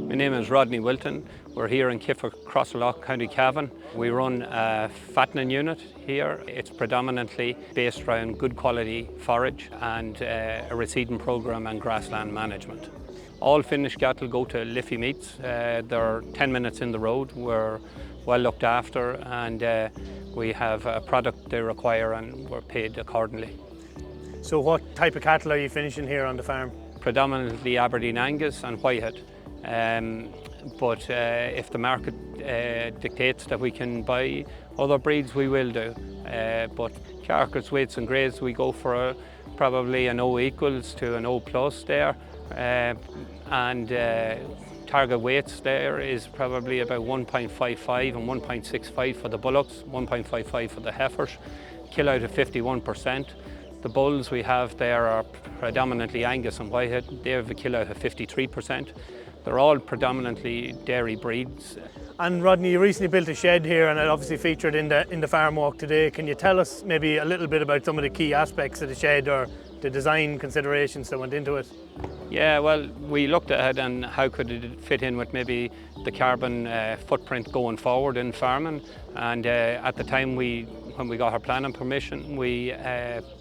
My name is Rodney Wilton. We're here in Kiffagh, County Cavan. We run a fattening unit here. It's predominantly based around good quality forage and a reseeding programme and grassland management. All finished cattle go to Liffey Meats. They're 10 minutes in the road. We're well looked after and we have a product they require and we're paid accordingly. So what type of cattle are you finishing here on the farm? Predominantly Aberdeen Angus and Whitehead. But if the market dictates that we can buy other breeds, we will do. But carcass weights and grades, we go for probably an O equals to an O plus there. And target weights there is probably about 1.55 and 1.65 for the bullocks, 1.55 for the heifers, kill out of 51%. The bulls we have there are predominantly Angus and Whitehead. They have a kill out of 53%. They're all predominantly dairy breeds. And Rodney, you recently built a shed here and it obviously featured in the farm walk today. Can you tell us maybe a little bit about some of the key aspects of the shed or the design considerations that went into it? Yeah, well, we looked at it and how could it fit in with maybe the carbon footprint going forward in farming. And at the time when we got our planning permission, we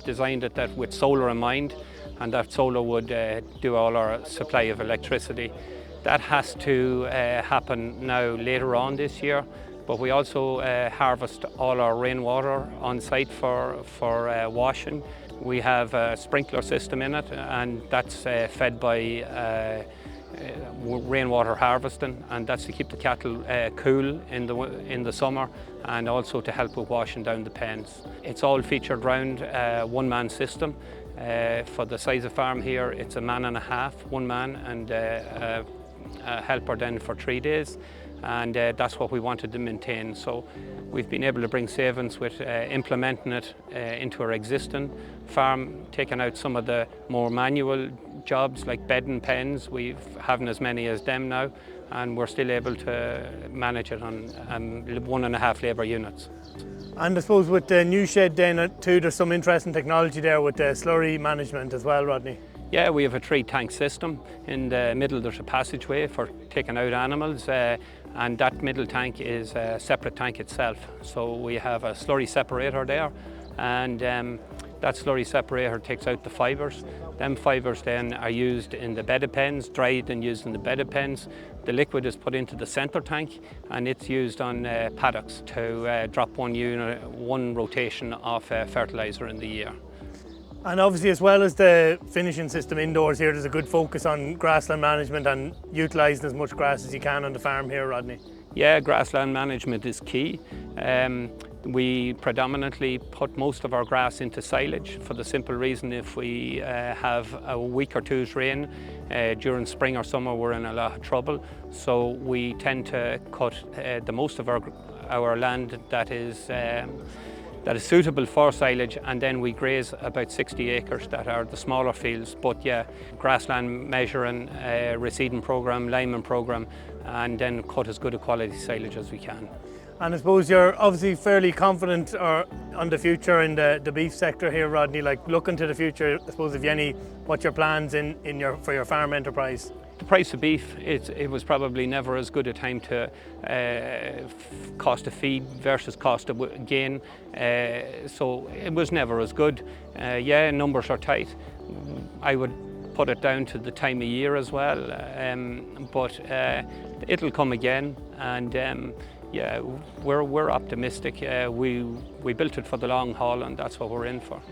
designed it that with solar in mind, and that solar would do all our supply of electricity. That has to happen now later on this year, but we also harvest all our rainwater on site for washing. We have a sprinkler system in it, and that's fed by rainwater harvesting, and that's to keep the cattle cool in the summer and also to help with washing down the pens. It's all featured around one-man system. For the size of farm here, it's a man and a half, one man, and a helper then for 3 days, and that's what we wanted to maintain. So we've been able to bring savings with implementing it into our existing farm, taking out some of the more manual jobs like bedding pens. We've having as many as them now, and we're still able to manage it on 1.5 labour units. And I suppose with the new shed then too, there's some interesting technology there with the slurry management as well, Rodney. Yeah, we have a 3-tank system. In the middle there's a passageway for taking out animals, and that middle tank is a separate tank itself. So we have a slurry separator there, and that slurry separator takes out the fibres. Them fibres then are used in the bedded pens, dried and used in the bedded pens. The liquid is put into the centre tank and it's used on paddocks to drop one rotation of fertiliser in the year. And obviously, as well as the finishing system indoors here, there's a good focus on grassland management and utilising as much grass as you can on the farm here, Rodney. Yeah, grassland management is key. We predominantly put most of our grass into silage for the simple reason if we have a week or two's rain during spring or summer, we're in a lot of trouble. So we tend to cut the most of our land that is suitable for silage, and then we graze about 60 acres that are the smaller fields. But yeah, grassland measuring, reseeding programme, liming programme, and then cut as good a quality silage as we can. And I suppose you're obviously fairly confident on the future in the beef sector here, Rodney. Like looking to the future, I suppose, if you any, what's your plans for your farm enterprise? The price of beef, it was probably never as good a time to cost of feed versus cost of gain. So it was never as good. Yeah, numbers are tight. I would put it down to the time of year as well, but it'll come again, and yeah, we're optimistic. We built it for the long haul, and that's what we're in for.